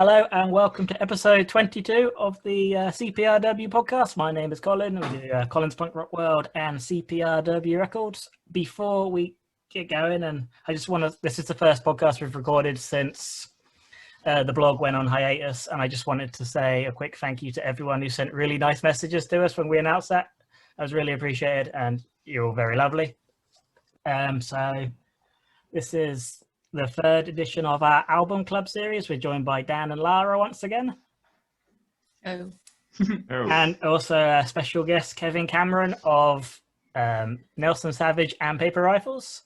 Hello and welcome to episode 22 of the CPRW podcast. My name is Colin. We do Colin's Punk Rock World and CPRW Records. Before we get going, and I just want to, this is the first podcast we've recorded since the blog went on hiatus, and I just wanted to say a quick thank you to everyone who sent really nice messages to us when we announced that. That was really appreciated, and you're all very lovely. So this is the third edition of our album club series. We're joined by Dan and Lara once again. Oh. And also a special guest, Kevin Cameron of Nelson Savage and Paper Rifles.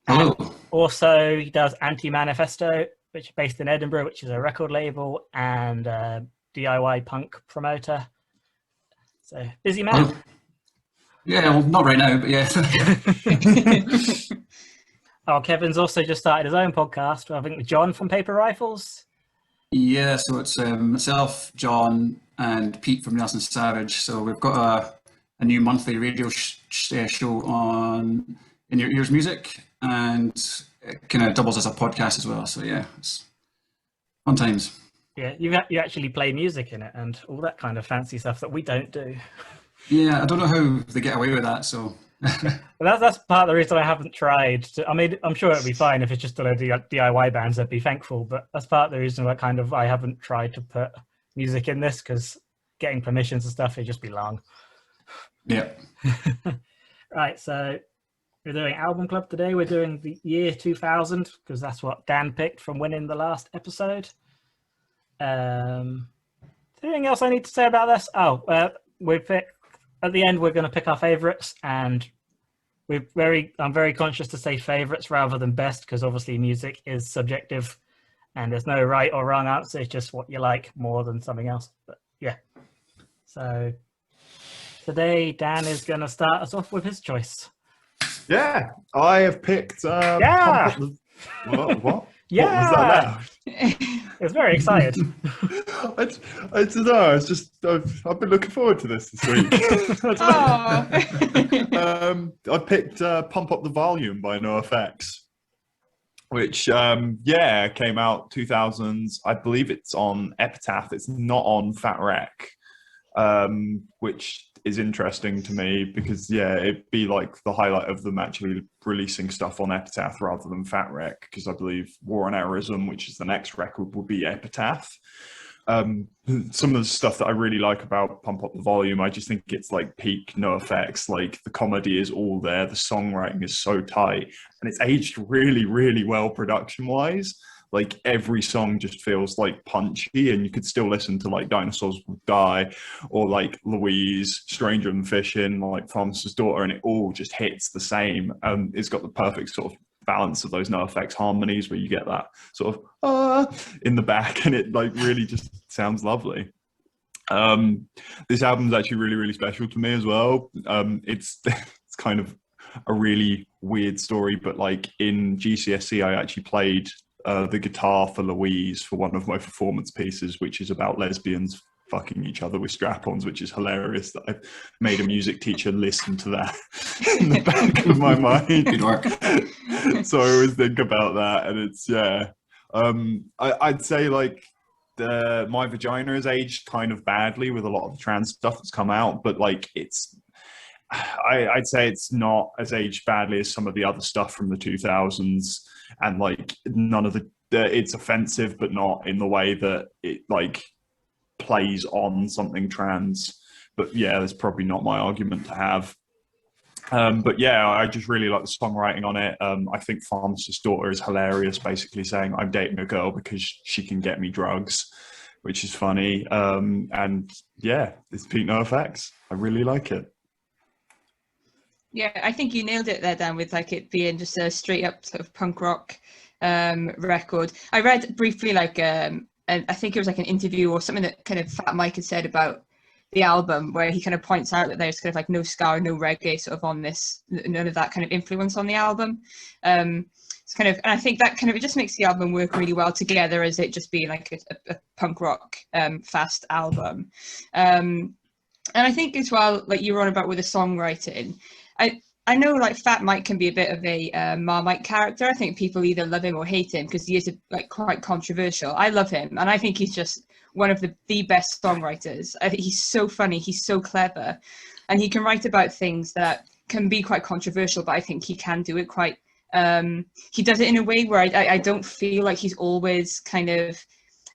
And also he does Anti-Manifesto, which is based in Edinburgh, which is a record label and DIY punk promoter. So busy man. Yeah, well, not right now, but yeah. Oh, Kevin's also just started his own podcast, I think, with John from Paper Rifles. Yeah, so it's myself, John, and Pete from Nelson Savage. So we've got a new monthly radio show on In Your Ears Music, and it kind of doubles as a podcast as well. So yeah, it's fun times. Yeah, you actually play music in it and all that kind of fancy stuff that we don't do. Yeah, I don't know how they get away with that, so... that's part of the reason I haven't tried. I mean, I'm sure it'd be fine if it's just a load of DIY bands. I'd be thankful, but that's part of the reason I haven't tried to put music in this, because getting permissions and stuff, it'd just be long. Yeah. Right, so we're doing album club today. We're doing the year 2000 because that's what Dan picked from winning the last episode. Anything else I need to say about this? We picked. At the end, we're going to pick our favourites, and I'm very conscious to say favourites rather than best, because obviously music is subjective, and there's no right or wrong answer. It's just what you like more than something else. But yeah, so today Dan is going to start us off with his choice. Yeah, I have picked. Yeah. What? Yeah. What was that? I was very excited. I don't know. It's just I've been looking forward to this week. I picked "Pump Up the Volume" by NoFX, which came out 2000s. I believe it's on Epitaph. It's not on Fat Wreck, which is interesting to me because it'd be like the highlight of them actually releasing stuff on Epitaph rather than Fat Wreck, because I believe War on Errorism, which is the next record, will be Epitaph. Some of the stuff that I really like about Pump Up the Volume, I just think it's like peak NoFX. Like the comedy is all there, the songwriting is so tight, and it's aged really, really well production wise. Like every song just feels like punchy, and you could still listen to like Dinosaurs Will Die or like Louise, Stranger Than Fishing, like Pharmacist's Daughter, and it all just hits the same. It's got the perfect sort of balance of those NoFX harmonies where you get that sort of in the back, and it like really just sounds lovely. This album is actually really, really special to me as well. It's kind of a really weird story, but like in GCSE, I actually played the guitar for Louise for one of my performance pieces, which is about lesbians fucking each other with strap-ons, which is hilarious that I've made a music teacher listen to that in the back of my mind. Good work. So I always think about that, and it's I'd say like My Vagina has aged kind of badly with a lot of the trans stuff that's come out, but like I'd say it's not as aged badly as some of the other stuff from the 2000s, and like none of it's offensive, but not in the way that it like plays on something trans. But yeah, that's probably not my argument to have. But yeah, I just really like the songwriting on it. I think Pharmacist's Daughter is hilarious, basically saying I'm dating a girl because she can get me drugs, which is funny. And yeah, it's Pete NoFX. I really like it. Yeah, I think you nailed it there, Dan, with like it being just a straight up sort of punk rock record. I read briefly and I think it was like an interview or something that kind of Fat Mike had said about the album, where he kind of points out that there's kind of like no ska, no reggae sort of on this, none of that kind of influence on the album. It's kind of, and I think that kind of, it just makes the album work really well together as it just being like a punk rock fast album. And I think as well, like you were on about with the songwriting, I know like Fat Mike can be a bit of a Marmite character. I think people either love him or hate him because he is like quite controversial. I love him, and I think he's just one of the best songwriters. I think he's so funny, he's so clever, and he can write about things that can be quite controversial, but I think he can do it quite. He does it in a way where I don't feel like he's always kind of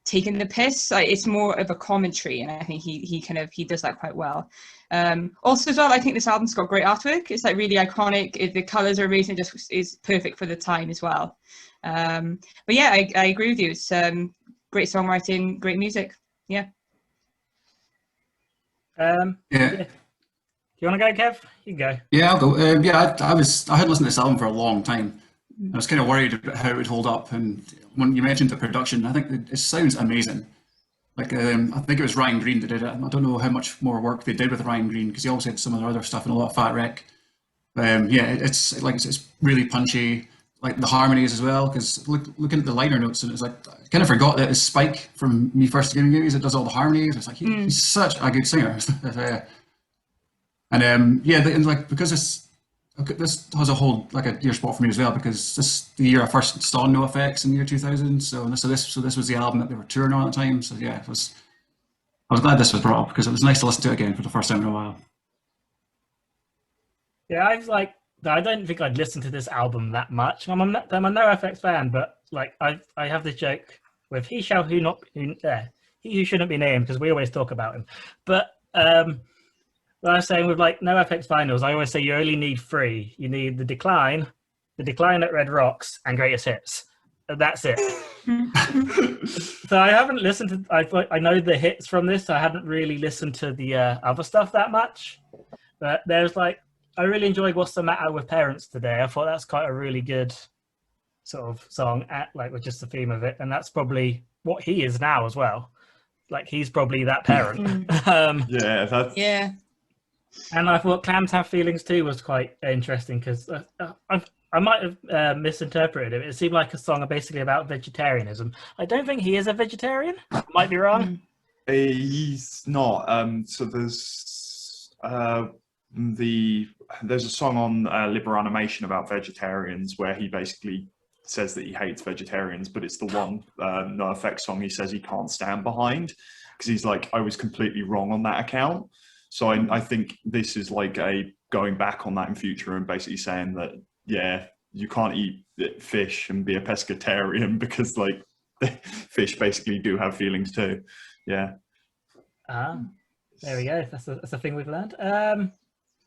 taking the piss. It's more of a commentary, and I think he does that quite well. Also as well, I think this album's got great artwork. It's like really iconic. The colors are amazing. Just is perfect for the time as well. But yeah, I agree with you. It's great songwriting, great music. Yeah. Yeah. Do you want to go, Kev? You can go. Yeah, I'll go. Yeah, I hadn't listened to this album for a long time. I was kind of worried about how it would hold up, and when you mentioned the production, I think it sounds amazing. Like I think it was Ryan Green that did it. I don't know how much more work they did with Ryan Green because he also had some of the other stuff and a lot of Fat Wreck. Yeah, it's really punchy. Like the harmonies as well, because looking at the liner notes, and it's like I kind of forgot that it's Spike from Me First Gaming Movies that does all the harmonies. It's like he's such a good singer. And yeah, and like because this has a whole like a year spot for me as well because this is the year I first saw NoFX in the year 2000. So this was the album that they were touring on at the time. So yeah, I was glad this was brought up because it was nice to listen to it again for the first time in a while. Yeah, I don't think I'd listen to this album that much. I'm a NoFX fan, but like I have this joke with he who shouldn't be named because we always talk about him. But what I was saying with like NoFX vinyls, I always say you only need 3. You need the Decline at Red Rocks, and Greatest Hits. And that's it. So I haven't listened to. I know the hits from this. I hadn't really listened to the other stuff that much. But there's like. I really enjoyed What's the Matter with Parents today. I thought that's quite a really good sort of song, with just the theme of it. And that's probably what he is now as well. Like, he's probably that parent. Yeah. And I thought Clams Have Feelings Too was quite interesting because I might have misinterpreted it. It seemed like a song basically about vegetarianism. I don't think he is a vegetarian. I might be wrong. He's not. So there's a song on Liberanimation about vegetarians where he basically says that he hates vegetarians, but it's the one NoFX song he says he can't stand behind because he's like, I was completely wrong on that account. So I think this is like a going back on that in future and basically saying that, yeah, you can't eat fish and be a pescatarian because like fish basically do have feelings too. Yeah. There we go. That's a thing we've learned.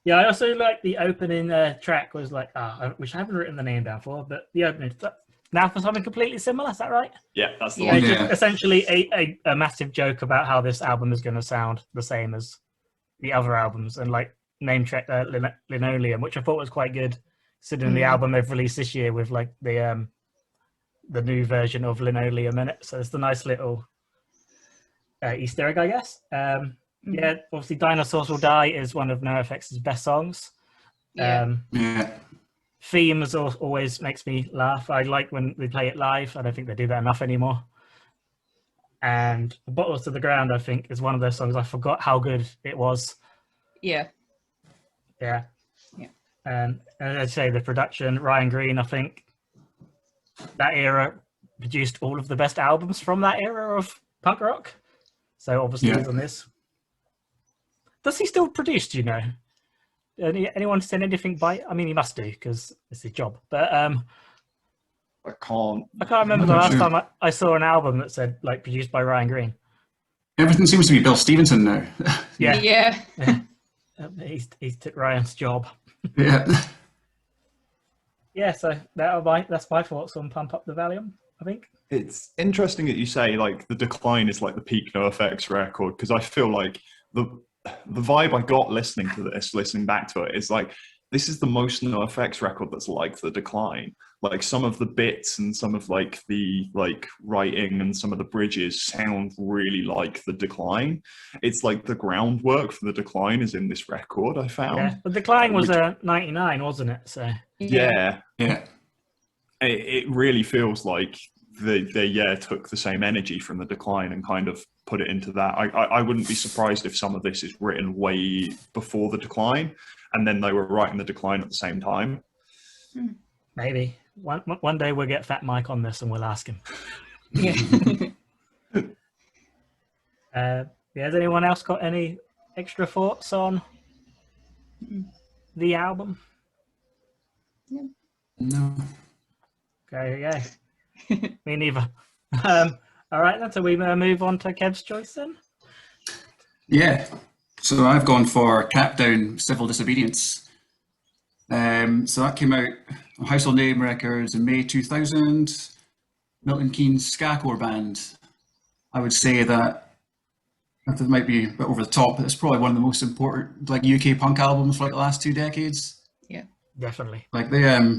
Yeah, I also like the opening track was like, which I haven't written the name down for, but the opening. Now for something completely similar, is that right? Yeah, that's the one. one. Just essentially a massive joke about how this album is going to sound the same as the other albums, and like name check Linoleum, which I thought was quite good, considering the album they've released this year with like the new version of Linoleum in it. So it's the nice little Easter egg, I guess. Yeah, obviously Dinosaurs Will Die is one of NoFX's best songs. Themes always makes me laugh. I like when they play it live. I don't think they do that enough anymore. And Bottles to the Ground, I think, is one of those songs I forgot how good it was. Yeah. And as I say, the production, Ryan Green, I think that era produced all of the best albums from that era of punk rock. So obviously he's on this. Does he still produce, do you know? Anyone send anything by? I mean, he must do because it's his job. But I can't remember the last time I saw an album that said like produced by Ryan Green. Everything seems to be Bill Stevenson now. Yeah. He's took Ryan's job. Yeah. So that's my thoughts on Pump Up the Volume, I think. It's interesting that you say like the Decline is like the peak NoFX record because I feel like the vibe I got listening back to it is like this is the most NoFX record that's like the Decline. Like some of the bits and some of like the like writing and some of the bridges sound really like the Decline. It's like the groundwork for the Decline is in this record, I found. Yeah, the Decline was 99, wasn't it? So yeah. It really feels like they took the same energy from the Decline and kind of put it into that. I wouldn't be surprised if some of this is written way before the Decline, and then they were writing the Decline at the same time. Maybe one day we'll get Fat Mike on this and we'll ask him. Yeah. Has anyone else got any extra thoughts on the album? No. Okay, yeah. Me neither. All right, then. So we move on to Kev's choice then. Yeah. So I've gone for Capdown, Civil Disobedience. So that came out on Household Name Records in May 2000. Milton Keynes ska-core band. I would say that it might be a bit over the top, but it's probably one of the most important like UK punk albums for like the last 2 decades. Yeah, definitely. Like they, I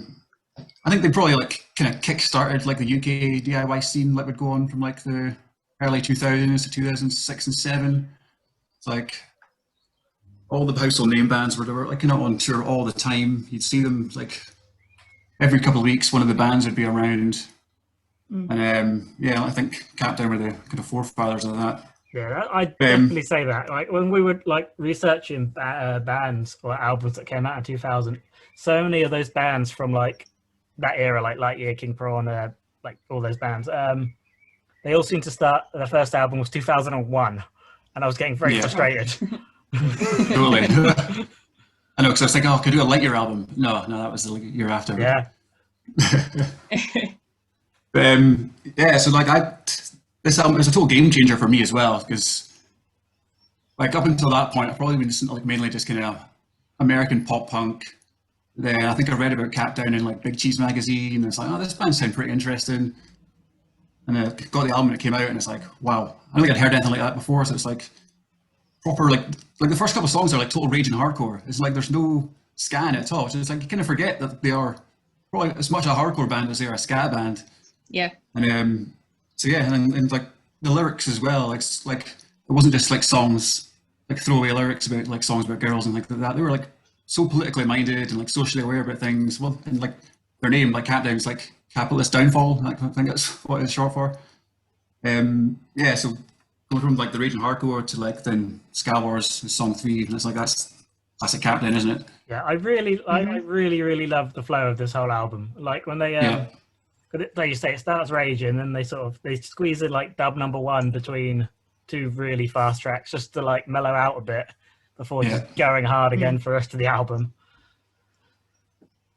think they probably like kind of kick-started like the UK DIY scene that would go on from like the early 2000s to 2006 and 7. It's like all the household name bands were like on tour all the time. You'd see them like every couple of weeks. One of the bands would be around, and I think Capdown were the kind of forefathers of that. Yeah, I'd definitely say that. Like when we were like researching bands or albums that came out in 2000, so many of those bands from like that era, like Lightyear, King Prawn, like all those bands, they all seemed to start. The first album was 2001, and I was getting very frustrated. Totally. I know, because I was thinking, could I do a Lightyear album? No, that was the year after. Yeah. So like this album was a total game changer for me as well, because like up until that point I've probably been listening to like mainly just kind of American pop punk. Then I think I read about Capdown in like Big Cheese magazine, and it's like, oh, this band sounds pretty interesting. And I got the album and it came out, and it's like, wow, I don't think I'd heard anything like that before. So it's like proper like the first couple of songs are like total rage and hardcore. It's like there's no ska in it at all. So it's like you kind of forget that they are probably as much a hardcore band as they are a ska band. Yeah. And and like the lyrics as well. Like it wasn't just like songs, like throwaway lyrics about like songs about girls and like that. They were like so politically minded and like socially aware about things. Well, and like their name, like Capdown's like capitalist downfall. Like, I think that's what it's short for. So going from like the rage and hardcore to like then Ska Wars is song 3, and it's like that's classic Capdown, isn't it? Yeah, I really love the flow of this whole album. Like when they like you say, it starts raging, and then they squeeze in like dub number 1 between 2 really fast tracks just to like mellow out a bit before just going hard again for the rest of the album.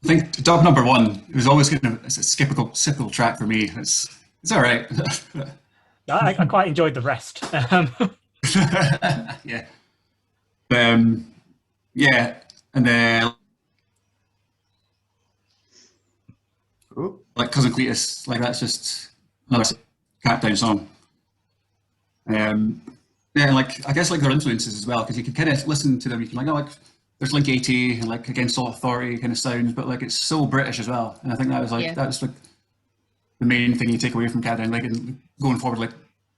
I think dub number 1 was always it's a skippable track for me. It's all right. I quite enjoyed the rest. Yeah. And then like Cousin Cletus, like that's just another Capdown song. Like I guess like their influences as well, because you can kind of listen to them. You can like there's Link AT and like Against All Authority kind of sounds, but like it's so British as well. And I think that was like the main thing you take away from Capdown, like and going forward, like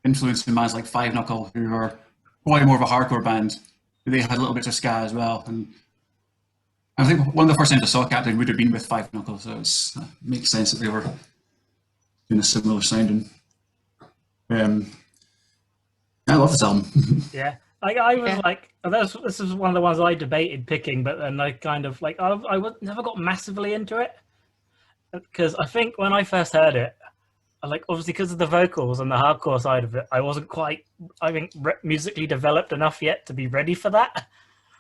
influencing bands like Five Knuckle, who are probably more of a hardcore band. They had a little bit of ska as well, and I think one of the first times I saw Capdown would have been with Five Knuckle, so it makes sense that they were doing a similar sounding. I love this album. Yeah, like I was like, this is one of the ones I debated picking, but then I kind of like I never got massively into it, because I think when I first heard it, like obviously because of the vocals and the hardcore side of it, I wasn't quite, I think, musically developed enough yet to be ready for that.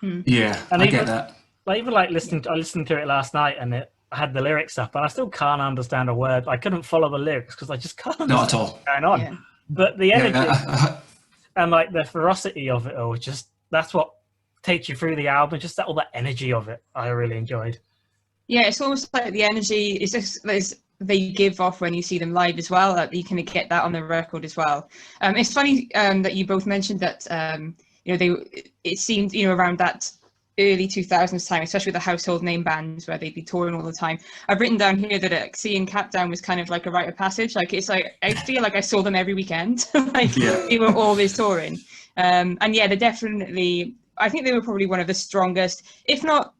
Yeah, and I get that. Like even like I listened to it last night, and I had the lyrics up, and I still can't understand a word. I couldn't follow the lyrics because I just can't understand Not at all. what's going on. Yeah. But the energy and like the ferocity of it all, that's what takes you through the album. Just all that energy of it, I really enjoyed. Yeah, it's almost like the energy is just they give off when you see them live as well. That you can get that on the record as well. It's funny that you both mentioned that it seemed around that early 2000s time, especially with the household name bands where they'd be touring all the time. I've written down here that seeing Capdown was kind of like a rite of passage. Like it's like I feel like I saw them every weekend. They were always touring. And yeah, they're definitely, I think they were probably one of the strongest, if not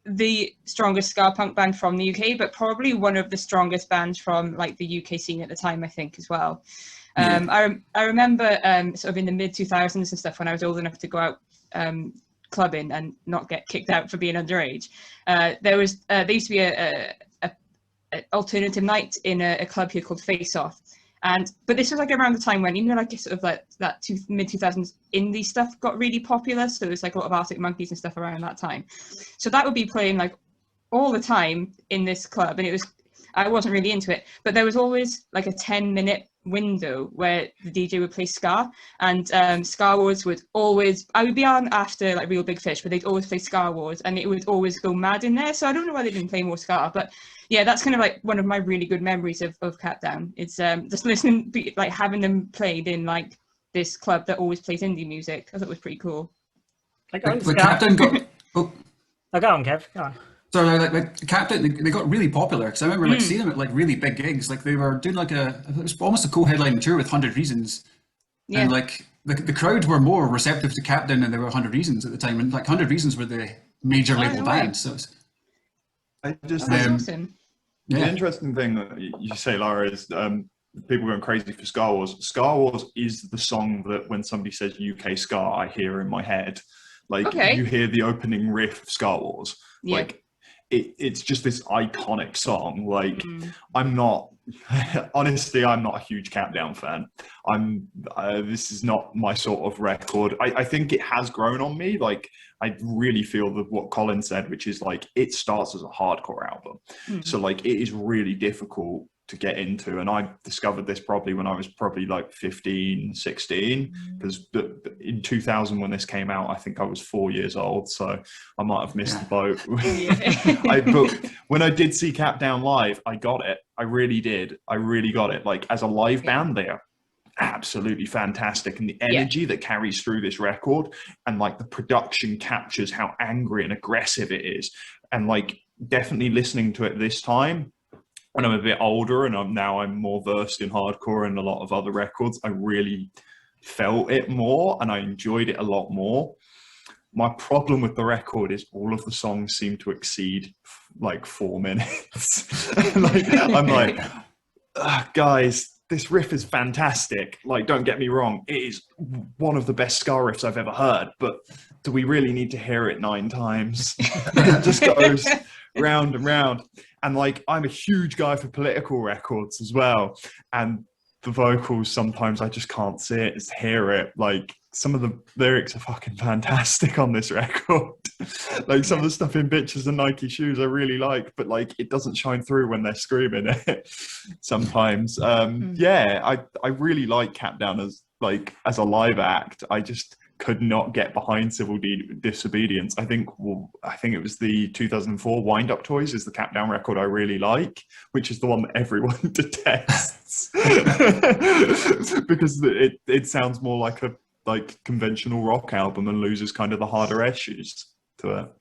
the strongest ska punk band from the UK, but probably one of the strongest bands from like the UK scene at the time, I think, as well. I remember sort of in the mid 2000s and stuff, when I was old enough to go out clubbing and not get kicked out for being underage. There used to be a alternative night in a club here called Face Off. But this was like around the time when, like sort of like that mid 2000s indie stuff got really popular. So there was like a lot of Arctic Monkeys and stuff around that time. So that would be playing like all the time in this club, and I wasn't really into it, but there was always like a 10-minute window where the DJ would play ska, and Ska Wars I would be on after like Real Big Fish, but they'd always play Ska Wars, and it would always go mad in there. So I don't know why they didn't play more ska, but yeah, that's kind of like one of my really good memories of Capdown. It's just listening, like having them played in like this club that always plays indie music. I thought it was pretty cool. Like Capdown got. Oh, go on, Kev. Go on. So like Capdown, they got really popular because I remember like seeing them at like really big gigs. Like they were doing like it was almost a co-headline tour with 100 Reasons, and like the crowd were more receptive to Capdown than they were 100 Reasons at the time, and like 100 Reasons were the major label band. So it's, that's awesome. The interesting thing that you say, Lara, is people going crazy for Ska Wars. Ska Wars is the song that when somebody says UK ska, I hear in my head. Like you hear the opening riff of Ska Wars. Yeah. Like it's just this iconic song. Like honestly, I'm not a huge Capdown fan. This is not my sort of record. I think it has grown on me. Like I really feel that what Colin said, which is like it starts as a hardcore album. So like it is really difficult to get into, and I discovered this probably when I was probably like 15, 16, because in 2000 when this came out, I think I was 4 years old, so I might have missed the boat. But when I did see Capdown live, I got it. I really did. I really got it. Like as a live band, they are absolutely fantastic, and the energy that carries through this record, and like the production captures how angry and aggressive it is, and like definitely listening to it this time when I'm a bit older and I'm more versed in hardcore and a lot of other records, I really felt it more and I enjoyed it a lot more. My problem with the record is all of the songs seem to exceed like 4 minutes. Like, I'm like, guys, this riff is fantastic. Like, don't get me wrong, it is one of the best ska riffs I've ever heard, but do we really need to hear it 9 times? It just goes round and round. And like, I'm a huge guy for political records as well. And the vocals, sometimes I just can't see it, just hear it. Like some of the lyrics are fucking fantastic on this record. Like some of the stuff in Bitches and Nike Shoes I really like, but like it doesn't shine through when they're screaming it sometimes. Yeah, I really like Capdown as a live act. I just could not get behind Civil Disobedience. I think it was the 2004 Wind Up Toys is the Capdown record I really like, which is the one that everyone detests because it sounds more like a conventional rock album and loses kind of the harder edges to it.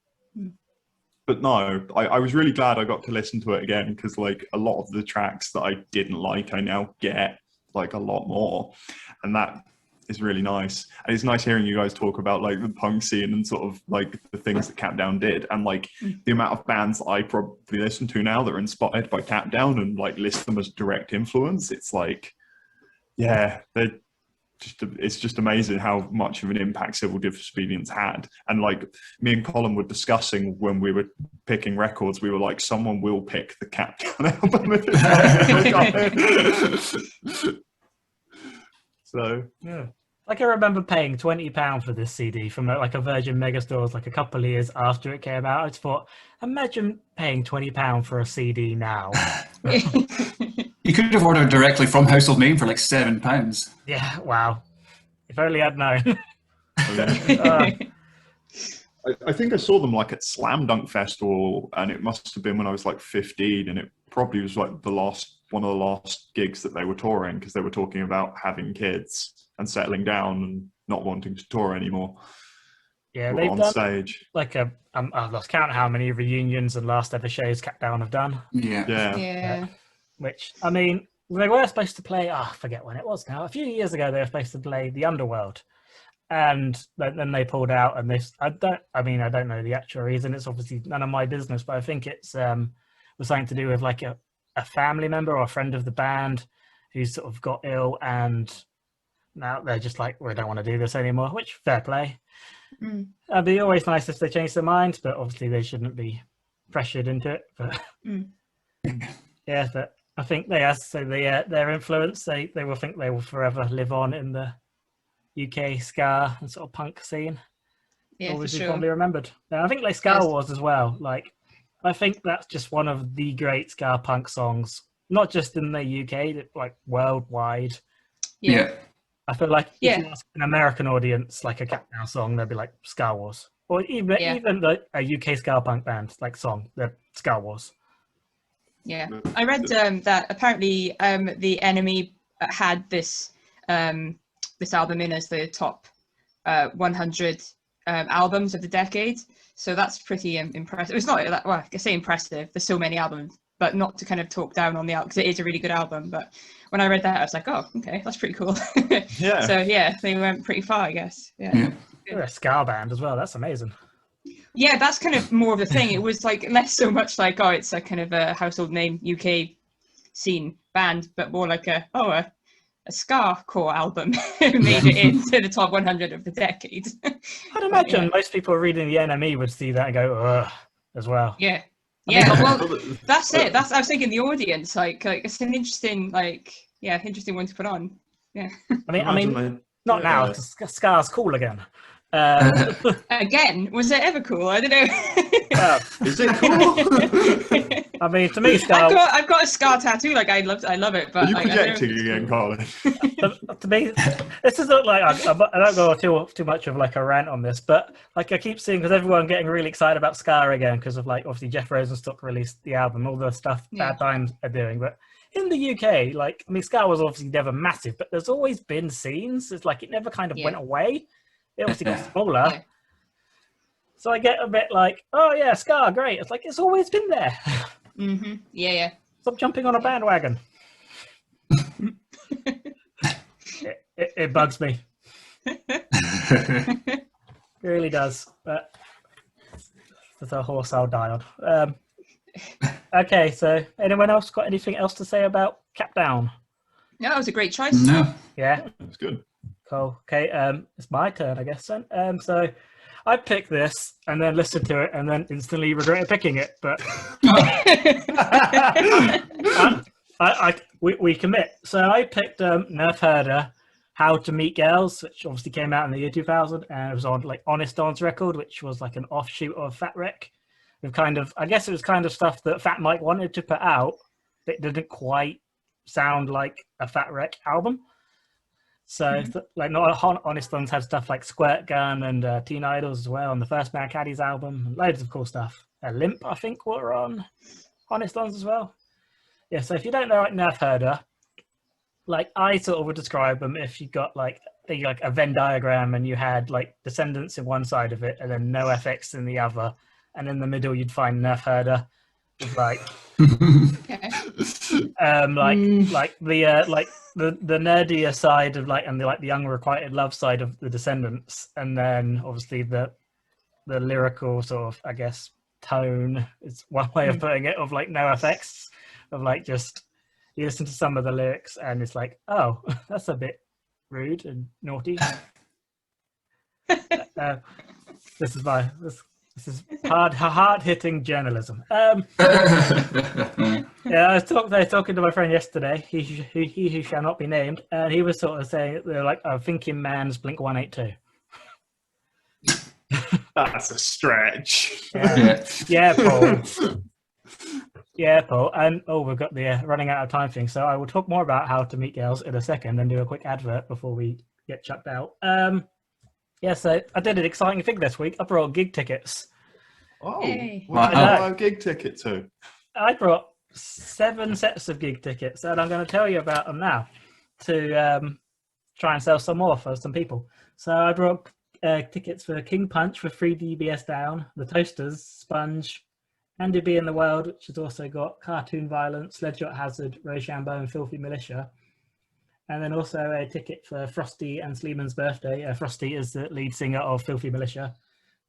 But no, I was really glad I got to listen to it again, because like a lot of the tracks that I didn't like, I now get like a lot more, and that is really nice. And it's nice hearing you guys talk about like the punk scene and sort of like the things that Capdown did, and like the amount of bands that I probably listen to now that are inspired by Capdown and like list them as direct influence. It's like, yeah, it's just amazing how much of an impact Civil Disobedience had. And like me and Colin were discussing when we were picking records, we were like, someone will pick the Capdown album. So yeah, like I remember paying £20 for this CD from like a Virgin Megastores like a couple of years after it came out. I just thought, imagine paying £20 for a CD now. You could have ordered directly from Household Name for like £7. Yeah, wow. If only I'd known. I think I saw them like at Slam Dunk Festival, and it must have been when I was like 15, and it probably was like one of the last gigs that they were touring, because they were talking about having kids and settling down and not wanting to tour anymore. Yeah, they've on done stage. Like I've lost count how many reunions and last ever shows Capdown have done. Yeah. Which, I mean, they were supposed to play, I forget when it was now. A few years ago, they were supposed to play The Underworld. and then they pulled out, and I don't know the actual reason. It's obviously none of my business, but I think it's was something to do with like a family member or a friend of the band who sort of got ill, and now they're just like, we don't want to do this anymore, which fair play. It'd be always nice if they change their mind, but obviously they shouldn't be pressured into it. But yeah, but I think their influence, they will think they will forever live on in the UK ska and sort of punk scene. Yeah, always for be sure. fondly remembered. And I think like Scar Yes. Wars as well. Like, I think that's just one of the great ska punk songs, not just in the UK, like worldwide. Yeah. I feel like if Yeah. you ask an American audience like a Capdown song, they'll be like Scar Wars, or even like a UK ska punk band like song, they're Scar Wars. Yeah, I read that apparently the Enemy had this this album in as the top 100 albums of the decade. So that's pretty impressive. It's not that, well, I say impressive. There's so many albums, but not to kind of talk down on the album, because it is a really good album. But when I read that, I was like, oh, okay, that's pretty cool. Yeah. So yeah, they went pretty far, I guess. Yeah. They're a ska band as well. That's amazing. Yeah, that's kind of more of the thing. It was like less so much like, oh, it's a kind of a household name UK scene band, but more like a ska core album made it into the top 100 of the decade. I'd imagine most people reading the NME would see that and go, ugh, as well. Yeah. I mean, Yeah, well, that's it. I was thinking the audience, like it's an interesting, interesting one to put on. Yeah. I mean, not now. Scar's cool again. Again, was it ever cool? I don't know. Is it cool? I mean, to me, Scar. I've got a Scar tattoo. Like I love it. But Are you like, projecting again, Colin? To me, this is not like I don't go too much of like a rant on this, but like I keep seeing, because everyone getting really excited about Scar again because of like obviously Jeff Rosenstock released the album, all the stuff Bad Times are doing, but in the UK, like I mean, Scar was obviously never massive, but there's always been scenes. It's like it never kind of went away. It obviously got smaller. Yeah. So I get a bit like, oh yeah, Scar, great. It's like it's always been there. Mm-hmm. Yeah. Stop jumping on a bandwagon. it bugs me. It really does. But it's a horse I'll die on. Okay, so anyone else got anything else to say about Capdown? No, that was a great choice. No. Yeah. That's good. Cool. Okay, it's my turn, I guess then. So I picked this and then listened to it and then instantly regretted picking it, but we commit. So I picked Nerf Herder, How to Meet Girls, which obviously came out in the year 2000, and it was on like Honest Don's record, which was like an offshoot of Fat Wreck. With kind of, I guess it was kind of stuff that Fat Mike wanted to put out, but it didn't quite sound like a Fat Wreck album. So, like, not Honest Ones had stuff like Squirt Gun and Teen Idols as well on the first Mad Caddies album, and loads of cool stuff. Limp, I think, were on Honest Ones as well. Yeah, so if you don't know like Nerf Herder, like I sort of would describe them if you got like a Venn diagram and you had like Descendants in one side of it and then NoFX in the other, and in the middle you'd find Nerf Herder with like the nerdier side of like, and the unrequited love side of the Descendants, and then obviously the lyrical sort of, I guess, tone is one way of putting it, of like NoFX, of like just you listen to some of the lyrics and it's like, oh, that's a bit rude and naughty. This is hard-hitting journalism. Yeah, I was talking to my friend yesterday, he who shall not be named, and he was sort of saying they're like a thinking man's Blink-182. That's a stretch. Yeah, Paul. Yeah, Paul. And we've got the running out of time thing, so I will talk more about How to Meet Girls in a second and do a quick advert before we get chucked out. Yeah, so I did an exciting thing this week. I brought gig tickets. Oh, Yay. what did I buy a gig ticket to? I brought 7 sets of gig tickets, and I'm going to tell you about them now to try and sell some more for some people. So I brought tickets for King Punch with 3DBS Down, The Toasters, Sponge, Andy B in the World, which has also got Cartoon Violence, Sledgehammer Hazard, Rochambeau, and Filthy Militia. And then also a ticket for Frosty and Sleeman's birthday. Frosty is the lead singer of Filthy Militia.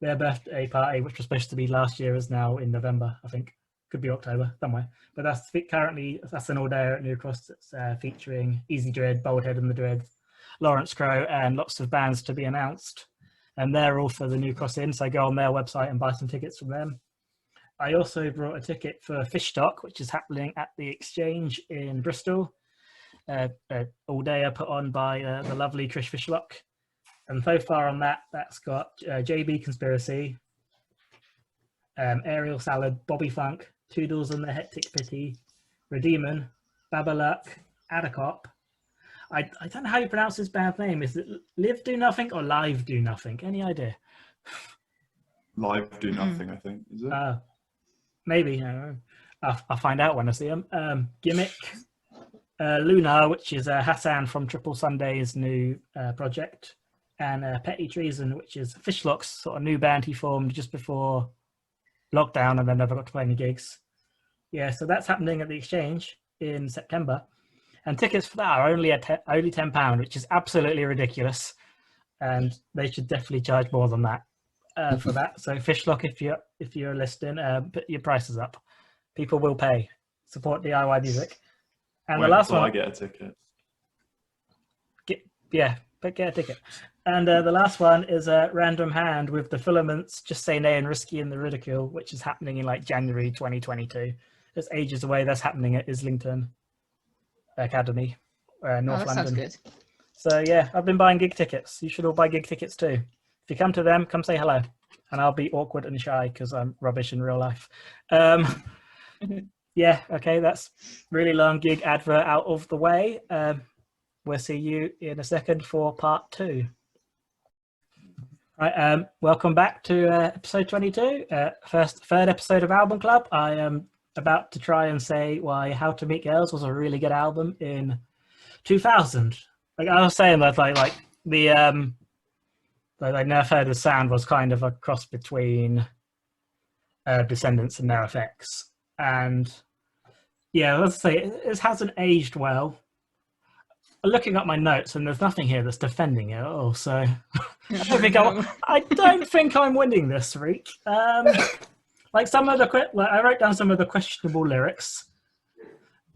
Their birthday party, which was supposed to be last year, is now in November, I think. Could be October, somewhere. But that's an all day at New Cross. It's featuring Easy Dread, Boldhead and the Dreads, Lawrence Crow, and lots of bands to be announced. And they're all for the New Cross Inn, so go on their website and buy some tickets from them. I also brought a ticket for Fishstock, which is happening at the Exchange in Bristol. All day put on by the lovely Trish Fishlock. And so far on that's got JB Conspiracy, Aerial Salad, Bobby Funk, Toodles and the Hectic Pity, Redeeman, Babaluk, Adacop. I don't know how you pronounce this band's name. Is it Live Do Nothing or Live Do Nothing? Any idea? Live Do Nothing, I think. Is it? Maybe. I don't know. I'll find out when I see them. Gimmick, Luna, which is Hassan from Triple Sunday's new project, and Petty Treason, which is Fishlock's sort of new band he formed just before lockdown and then never got to play any gigs. Yeah, so that's happening at the Exchange in September. And tickets for that are only £10, which is absolutely ridiculous. And they should definitely charge more than that for that. So Fishlock, if you're listening, put your prices up. People will pay. Support DIY music. And the last one, I get a ticket. Get a ticket. And the last one is a Random Hand with the Filaments, Just Say Nay and Risky in the Ridicule, which is happening in like January 2022. It's ages away. That's happening at Islington Academy, North London. Sounds good. So yeah, I've been buying gig tickets. You should all buy gig tickets too. If you come to them, come say hello. And I'll be awkward and shy because I'm rubbish in real life. Yeah, okay, that's really long gig advert out of the way. We'll see you in a second for part 2. Right, welcome back to episode 22, third episode of Album Club. I am about to try and say why How to Meet Girls was a really good album in 2000. Like I was saying that like the Nerf Herder's sound was kind of a cross between Descendants and NoFX. And yeah, let's say it hasn't aged well. Looking at my notes, and there's nothing here that's defending it at all. So I don't think I'm winning this, Reek. Like I wrote down some of the questionable lyrics.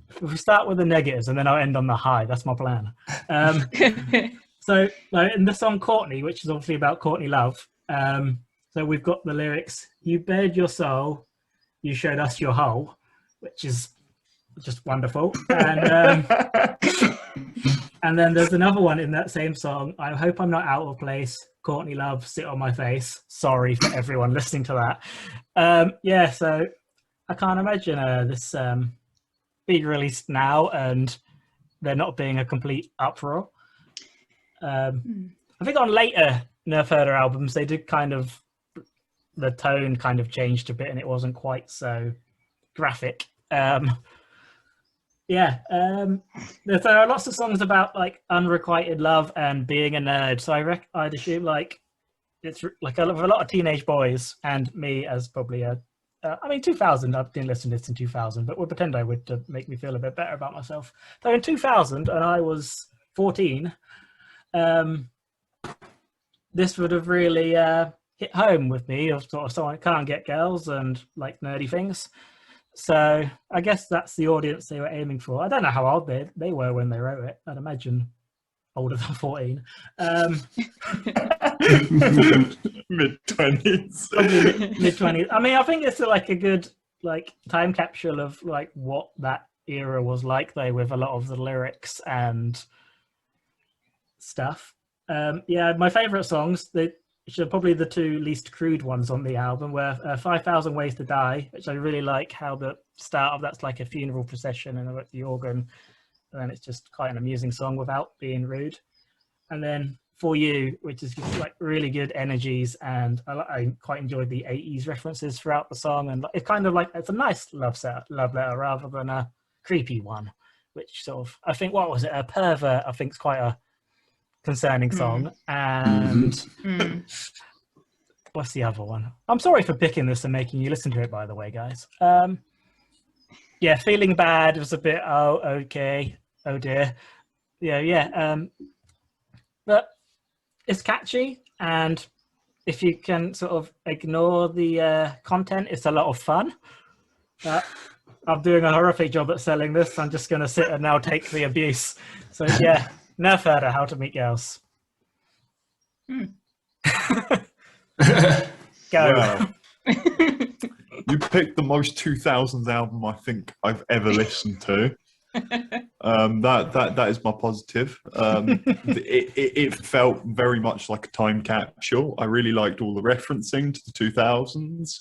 If we start with the negatives, and then I'll end on the high. That's my plan. So in the song Courtney, which is obviously about Courtney Love, so we've got the lyrics: "You bared your soul, you showed us your hole," which is just wonderful. And and then there's another one in that same song: "I hope I'm not out of place, Courtney Love, sit on my face." Sorry for everyone listening to that. Yeah, so I can't imagine this being released now and there not being a complete uproar. I think on later Nerf Herder albums, they did kind of, the tone kind of changed a bit and it wasn't quite so graphic. Yeah, there are lots of songs about like unrequited love and being a nerd. So I'd assume like it's like a lot of teenage boys and me as probably a, 2000. I didn't listen to this in 2000, but we'll pretend I would to make me feel a bit better about myself. So in 2000, and I was 14, this would have really hit home with me of sort of someone who can't get girls and like nerdy things. So I guess that's the audience they were aiming for. I don't know how old they were when they wrote it. I'd imagine older than 14. Mid-20s. Mid-20s. I mean, I think it's like a good like time capsule of like what that era was like though, with a lot of the lyrics and stuff. Yeah, my favorite songs, which are probably the two least crude ones on the album, were 5,000 Ways to Die, which I really like how the start of that's like a funeral procession and about the organ, and then it's just quite an amusing song without being rude. And then For You, which is just like really good energies, and I quite enjoyed the 80s references throughout the song, and it's kind of like, it's a nice love letter rather than a creepy one, which sort of, I think, what was it, a Pervert, I think is quite a concerning song. And what's the other one? I'm sorry for picking this and making you listen to it, by the way, guys. Yeah, Feeling Bad was a bit, oh, okay, oh dear. yeah. But it's catchy, and if you can sort of ignore the content, it's a lot of fun. I'm doing a horrific job at selling this. I'm just going to sit and now take the abuse. So yeah, no further How to Meet Girls. Go. Wow. You picked the most 2000s album I think I've ever listened to. That is my positive. It felt very much like a time capsule. I really liked all the referencing to the 2000s.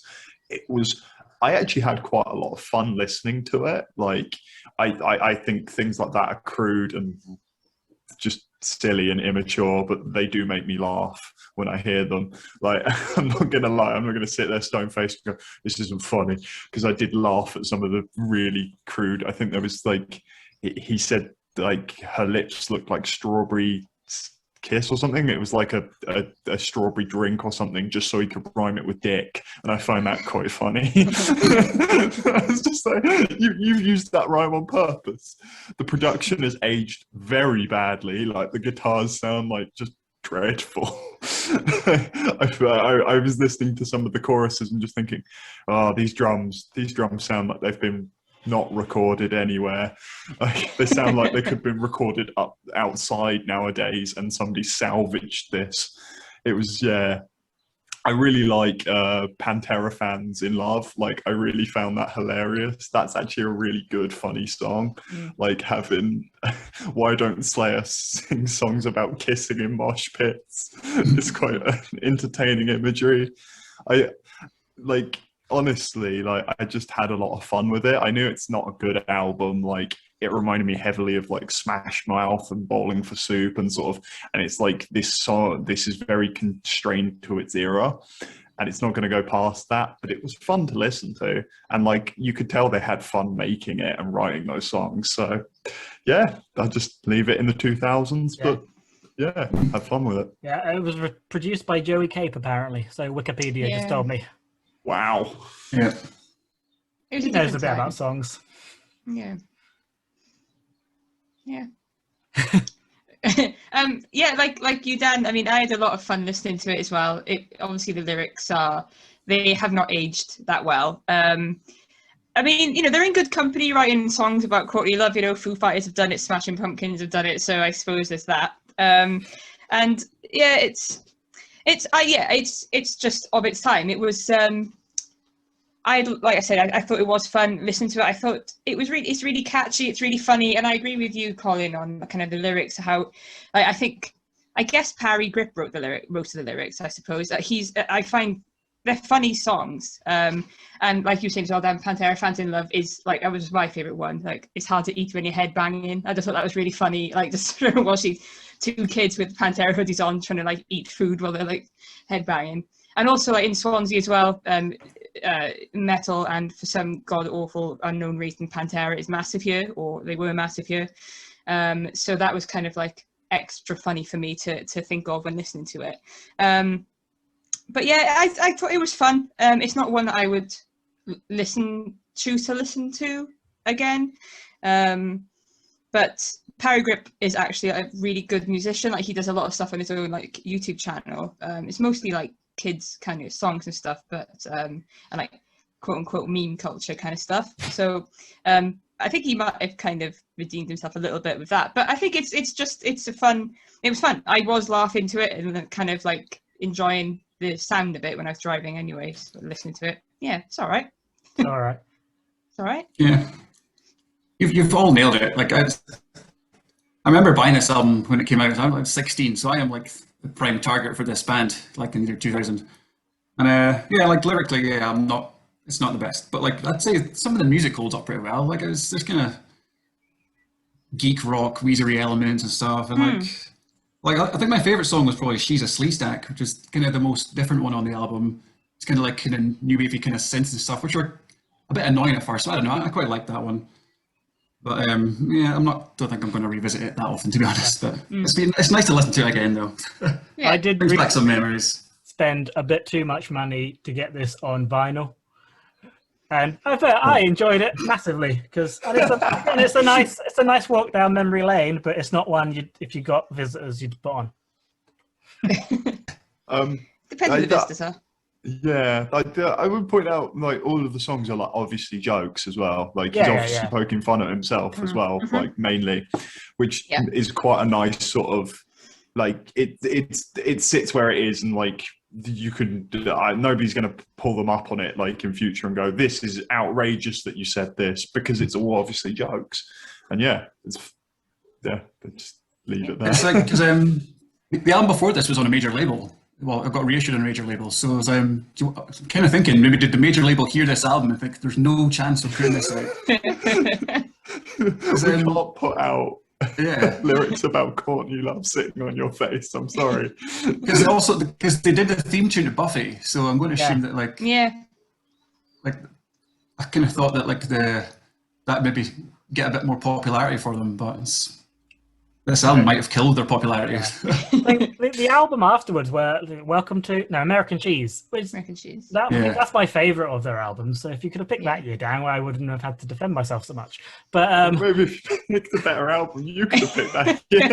I actually had quite a lot of fun listening to it. Like, I think things like that are crude and just silly and immature, but they do make me laugh when I hear them. Like, I'm not gonna lie, I'm not gonna sit there stone faced and go, this isn't funny, because I did laugh at some of the really crude. I think there was like, he said like her lips looked like strawberry kiss or something. It was like a strawberry drink or something, just so he could rhyme it with dick, and I find that quite funny. It's just like, you've used that rhyme on purpose. The production has aged very badly. Like, the guitars sound like just dreadful. I was listening to some of the choruses and just thinking, oh, these drums sound like they've been not recorded anywhere. Like, they sound like they could have been recorded up outside nowadays and somebody salvaged this. It was, yeah. I really like Pantera Fans in Love. Like, I really found that hilarious. That's actually a really good, funny song. Like, having Why Don't Slayer sing songs about kissing in mosh pits. It's quite an entertaining imagery. Honestly, like, I just had a lot of fun with it. I knew it's not a good album. Like, it reminded me heavily of like Smash Mouth and Bowling for Soup and sort of, and it's like, this is very constrained to its era, and it's not going to go past that, but it was fun to listen to. And like, you could tell they had fun making it and writing those songs. So yeah, I'll just leave it in the 2000s, but yeah, have fun with it. Yeah, it was produced by Joey Cape, apparently. So Wikipedia just told me. Wow. Yeah. He knows a bit about songs. Yeah. Yeah. Yeah, like you, Dan. I mean, I had a lot of fun listening to it as well. Obviously the lyrics they have not aged that well. I mean, you know, they're in good company writing songs about courtly love. You know, Foo Fighters have done it, Smashing Pumpkins have done it, so I suppose there's that. And yeah, it's just of its time. It was like I said, I thought it was fun listening to it. I thought it's really catchy, it's really funny, and I agree with you, Colin, on kind of the lyrics. How I guess Parry Grip wrote most of the lyrics. I suppose I find they're funny songs. And like you said as well, Dan, Pantera Fans in Love is like, that was my favorite one. Like, it's hard to eat when you're head banging. I just thought that was really funny. Like, just watching two kids with Pantera hoodies on trying to like eat food while they're like head banging. And also like in Swansea as well, metal, and for some god awful unknown reason, Pantera is massive here, or they were massive here. So that was kind of like extra funny for me to think of when listening to it. But yeah, I thought it was fun. It's not one that I would choose to listen to again. But Parry Grip is actually a really good musician. Like, he does a lot of stuff on his own like YouTube channel. It's mostly like kids kind of songs and stuff, but and like quote unquote meme culture kind of stuff. So I think he might have kind of redeemed himself a little bit with that. But I think it was fun. I was laughing to it and then kind of like enjoying the sound of it when I was driving anyway, so listening to it. Yeah, it's all right. All right. It's all right. Yeah. You've all nailed it. Like, I remember buying this album when it came out. I was like 16, so I am like the prime target for this band, like in the year 2000. And yeah, like lyrically, yeah, it's not the best, but like, I'd say some of the music holds up pretty well. Like, there's kind of geek rock, Weezery elements and stuff, and like I think my favorite song was probably She's a Sleestack, which is kind of the most different one on the album. It's kind of like kind of new wavy kind of synths and stuff, which are a bit annoying at first. So I don't know, I quite like that one. But yeah, don't think I'm going to revisit it that often, to be honest. But it's nice to listen to it again, though. Yeah. I did brings back some memories. Spend a bit too much money to get this on vinyl. And I enjoyed it massively because it's a nice walk down memory lane, but it's not one if you got visitors you'd put on. Depends who the visitors are. Yeah, I would point out like all of the songs are like obviously jokes as well. Like he's obviously poking fun at himself as well, like mainly, which is quite a nice sort of like it sits where it is, and like you can nobody's going to pull them up on it like in future and go, this is outrageous that you said this, because it's all obviously jokes. And just leave it there. It's like because the album before this was on a major label. Well, it got reissued on a major label, so I was kind of thinking, maybe did the major label hear this album and think there's no chance of putting this out? We can't put out lyrics about corn you love sitting on your face. I'm sorry. Because they did the theme tune to Buffy, so I'm going to assume that like I kind of thought that that maybe get a bit more popularity for them, but this album might have killed their popularity. The album afterwards, Welcome to American Cheese. American Cheese. That's my favourite of their albums. So if you could have picked that year down, I wouldn't have had to defend myself so much. But maybe if you picked a better album, you could have picked that year.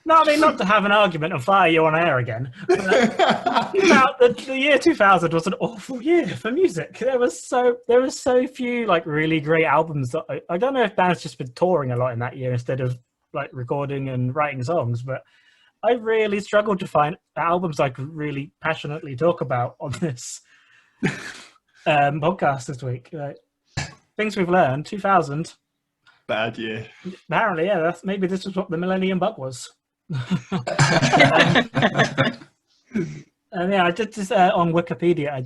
Not to have an argument and fire you on air again. But, the year 2000 was an awful year for music. There was so few like really great albums that I don't know if bands just been touring a lot in that year instead of like recording and writing songs, but I really struggled to find albums I could really passionately talk about on this podcast this week. Things we've learned, 2000. Bad year. Apparently, maybe this is what the Millennium Bug was. And I did just on Wikipedia.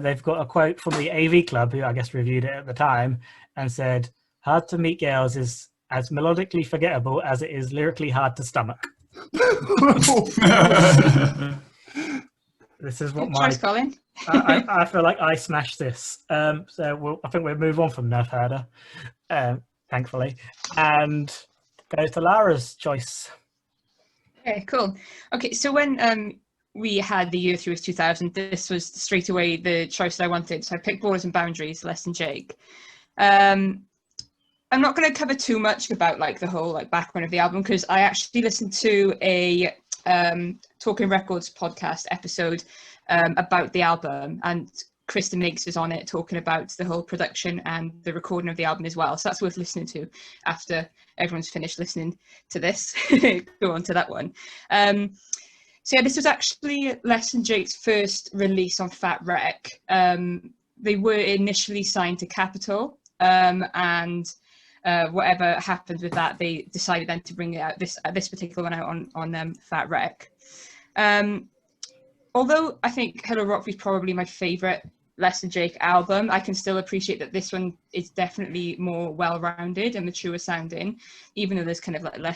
They've got a quote from the AV Club, who I guess reviewed it at the time, and said, "Hard to Meet Girls is as melodically forgettable as it is lyrically hard to stomach." This is what choice, Colin. I feel like I smashed this. I think we'll move on from Nerf Herder, thankfully, and go to Lara's choice. Okay, cool. Okay, so when we had the year through was 2000, this was straight away the choice that I wanted. So I picked Borders and Boundaries, Less Than Jake. I'm not going to cover too much about like the whole like background of the album, because I actually listened to a Talking Records podcast episode about the album, and Kristen Meigs is on it talking about the whole production and the recording of the album as well. So that's worth listening to after everyone's finished listening to this. Go on to that one. So this was actually Less Than Jake's first release on Fat Wreck. They were initially signed to Capitol, and whatever happened with that, they decided then to bring it out this particular one out on Fat Wreck. Although I think Hello Rock is probably my favourite Less Than Jake album, I can still appreciate that this one is definitely more well-rounded and mature sounding, even though there's kind of like I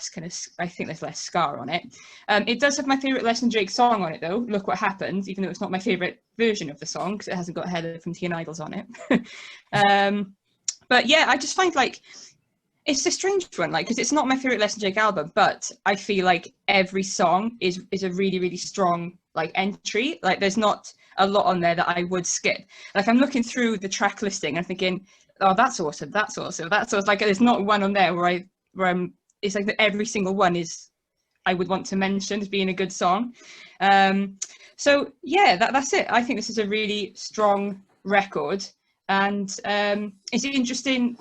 think there's less ska on it. It does have my favourite Less Than Jake song on it though, Look What Happened, even though it's not my favourite version of the song because it hasn't got Heather from Teen Idols on it. But yeah, I just find like it's a strange one, like, because it's not my favorite Less Than Jake album, but I feel like every song is a really, really strong like entry. Like, there's not a lot on there that I would skip. Like, I'm looking through the track listing and thinking, oh, that's awesome, that's awesome, that's awesome. Like, there's not one on there where I'm. It's like that every single one is I would want to mention as being a good song. So yeah, that's it. I think this is a really strong record, and it's interesting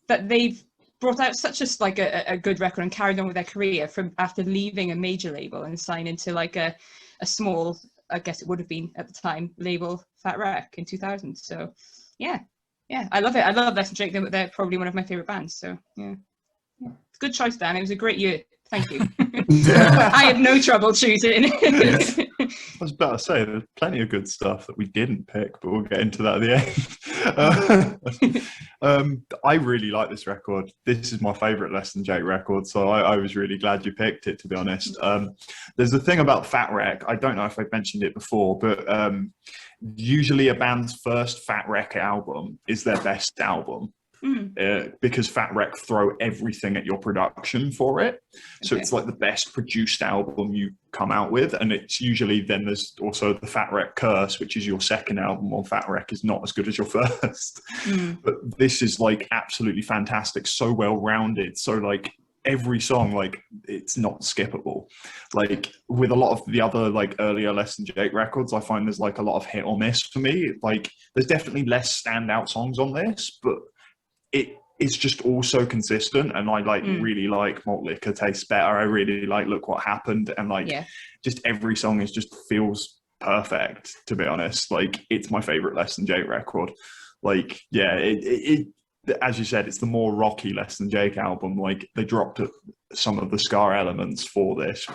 that they've brought out such a good record and carried on with their career from after leaving a major label and signing to like a small, I guess it would have been at the time, label, Fat Wreck in 2000. So yeah, I love it. I love Less Than Jake. They're probably one of my favorite bands. So yeah. Good choice, Dan. It was a great year. Thank you. I had no trouble choosing. I was about to say, there's plenty of good stuff that we didn't pick, but we'll get into that at the end. I really like this record. This is my favourite Less Than Jake record, so I was really glad you picked it, to be honest. There's the thing about Fat Wreck, I don't know if I've mentioned it before, but usually a band's first Fat Wreck album is their best album. because Fat Wreck throw everything at your production for it. So Okay. it's like the best produced album you come out with. And it's usually then there's also the Fat Wreck Curse, which is your second album, or Fat Wreck is not as good as your first. But this is like absolutely fantastic, so well rounded. So like every song, like it's not skippable. Like with a lot of the other like earlier Less Than Jake records, I find there's like a lot of hit or miss for me. Like there's definitely less standout songs on this, but it's just all so consistent, and I like really like Malt Liquor Tastes Better. I really like Look What Happened, and like just every song is just feels perfect, to be honest. Like it's my favorite Less Than Jake record. Like it as you said, it's the more rocky Less Than Jake album. Like they dropped some of the ska elements for this,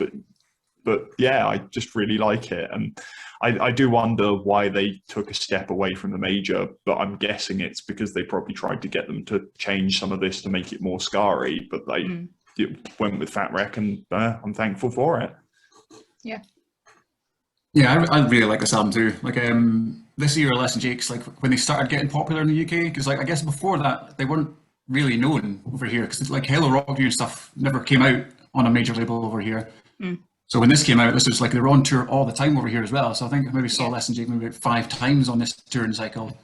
but yeah, I just really like it. And I do wonder why they took a step away from the major, but I'm guessing it's because they probably tried to get them to change some of this to make it more scarry, but they went with Fat Wreck, and I'm thankful for it. Yeah. Yeah, I really like this album too. Like this year, Less Than Jake's like when they started getting popular in the UK, because like I guess before that they weren't really known over here, because like Hello Rockview and stuff never came out on a major label over here. So when this came out, this was like they were on tour all the time over here as well. So I think I maybe saw Less Than Jake maybe about 5 times on this touring cycle.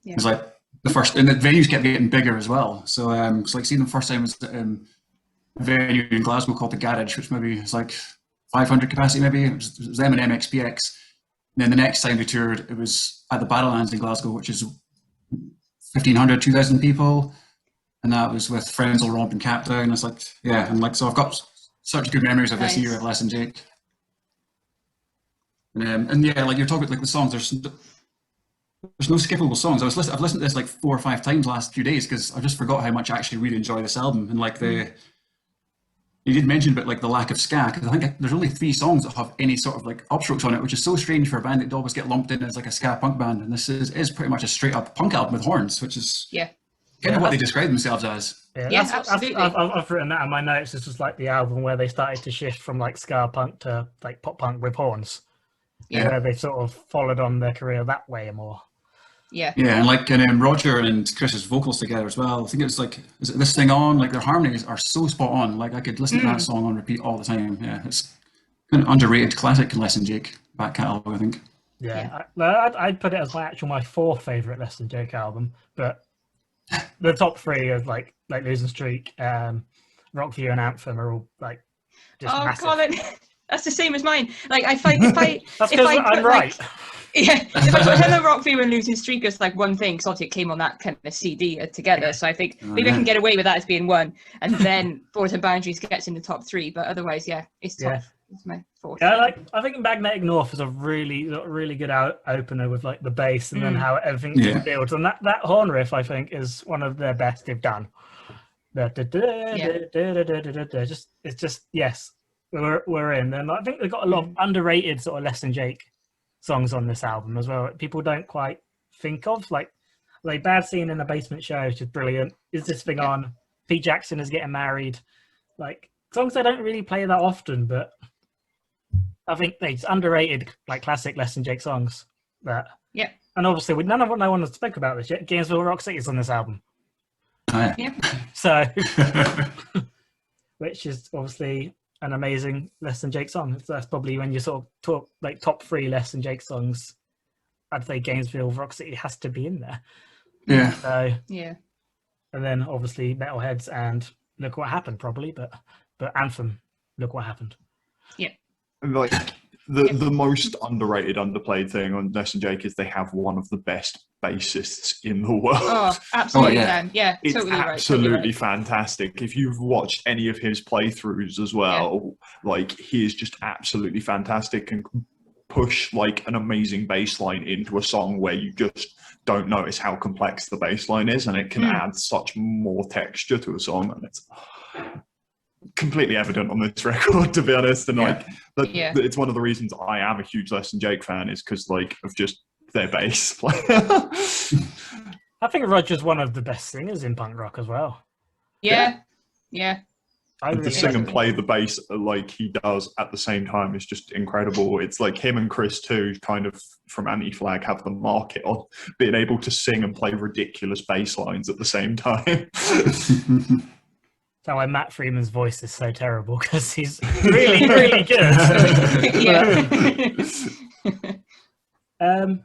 Yeah. It was like the first, and the venues kept getting bigger as well. So it's like seeing them first time was a venue in Glasgow called the Garage, which maybe is like 500 capacity maybe. It was them and MXPX. And then the next time they toured, it was at the Battlelands in Glasgow, which is 1,500, 2,000 people. And that was with Frenzal, Romp and Capdown. It's like, yeah, and like, so I've got such good memories of this year of Less Than Jake. And yeah, like you're talking about like the songs, there's no skippable songs. I've listened to this like 4 or 5 times last few days, because I just forgot how much I actually really enjoy this album. And like you did mention about like the lack of ska, because I think there's only 3 songs that have any sort of like upstrokes on it, which is so strange for a band that always get lumped in as like a ska punk band. And this is pretty much a straight up punk album with horns, which is kind of what they describe themselves as. Yeah, absolutely. I've written that in my notes. This was like the album where they started to shift from like ska punk to like pop punk with horns. Yeah. Where they sort of followed on their career that way more. Yeah. Yeah, and like Roger and Chris's vocals together as well. I think it's like, is it This Thing On? Like their harmonies are so spot on. Like I could listen to that song on repeat all the time. Yeah, it's kind of underrated classic Less Than Jake back catalogue, I think. Yeah. I'd put it as my 4th favourite Less Than Jake album, but the top 3 of like Losing Streak, Rockview and Anthem are all like just massive. Colin, that's the same as mine. Like I find if I That's because I'm right. If I put Hello Rockview and Losing Streak as like one thing, because obviously it came on that kind of CD together, so I think maybe I can get away with that as being one, and then Borders and Boundaries gets in the top 3, but otherwise, it's top. It's my 4th. Yeah, I think Magnetic North is a really good opener with like the bass and then how everything builds, and that horn riff I think is one of their best they've done. Yes, we're in, and I think they've got a lot of underrated sort of Less Than Jake songs on this album as well. People don't quite think of like Bad Scene in the Basement Show, which is brilliant. Is This Thing On? Pete Jackson Is Getting Married. Like songs they don't really play that often, but I think it's underrated, like classic Less Than Jake songs. And obviously, no one has spoke about this yet. Gainesville Rock City is on this album. So, which is obviously an amazing Less Than Jake song. So that's probably when you sort of talk like top 3 Less Than Jake songs. I'd say Gainesville Rock City has to be in there. Yeah. So and then obviously Metalheads and Look What Happened, probably, but Anthem, Look What Happened. Yeah. Like the most underrated, underplayed thing on Less Than Jake is they have one of the best bassists in the world. Oh, absolutely. It's totally right. absolutely fantastic. If you've watched any of his playthroughs as well, like he is just absolutely fantastic and push like an amazing bass line into a song where you just don't notice how complex the bass line is, and it can add such more texture to a song, and it's completely evident on this record, to be honest. And it's one of the reasons I am a huge Less Than Jake fan, is because like of just their bass player. I think Roger's one of the best singers in punk rock as well. Yeah. And to really sing and like it. play the bass like he does at the same time is just incredible. It's like him and Chris too, kind of from Anti-Flag, have the market on being able to sing and play ridiculous bass lines at the same time. That's why Matt Freeman's voice is so terrible, because he's really, really good. Yeah. I don't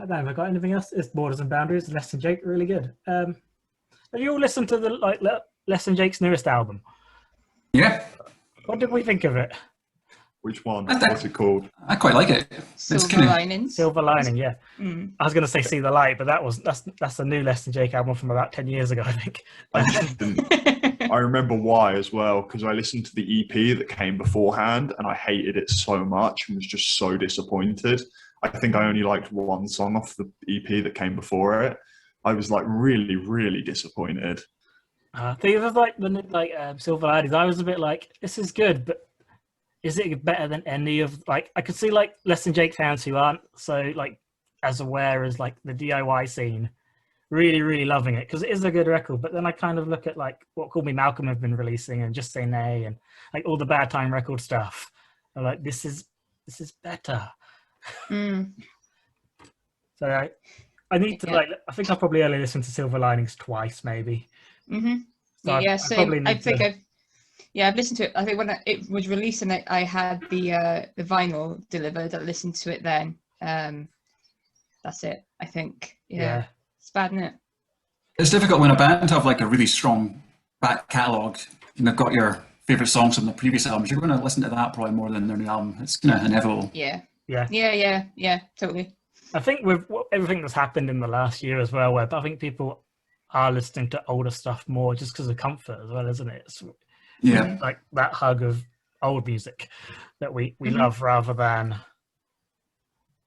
know if I got anything else. It's Borders and Boundaries, Less Than Jake, really good. Have you all listened to the Less Than Jake's newest album? Yeah, What did we think of it? Which one? I think- What's it called? I quite like it. Silver kinda- linings. Silver Lining, yeah. Mm. I was going to say See the Light, but that's a new Less Than Jake album from about 10 years ago, I think. I just didn't. I remember why as well, because I listened to the EP that came beforehand and I hated it so much and was just so disappointed. I think I only liked one song off the EP that came before it. I was like really, really disappointed. I think it was like Silver Linings. I was a bit like, this is good, but is it better than any of like? I could see like Less Than Jake fans who aren't so like as aware as like the DIY scene, really, really loving it because it is a good record. But then I kind of look at like what Call Me Malcolm have been releasing and Just Say Nay and like all the Bad Time record stuff. I'm like, this is better. Mm. So I need to Yeah. I think I'll probably only listen to Silver Linings twice, maybe. Mm-hmm. So Yeah, I same. probably I need think to- I've listened to it. I think when it was released and I had the vinyl delivered, I listened to it then. That's it. I think. Yeah. It's bad, isn't it? It's difficult when a band have like a really strong back catalogue and they've got your favourite songs from the previous albums. You're going to listen to that probably more than their new album. It's kind of inevitable. Yeah. Yeah. Yeah. Totally. I think with everything that's happened in the last year as well, where I think people are listening to older stuff more just because of comfort as well, isn't it? It's Yeah. like that hug of old music that we Mhm. love rather than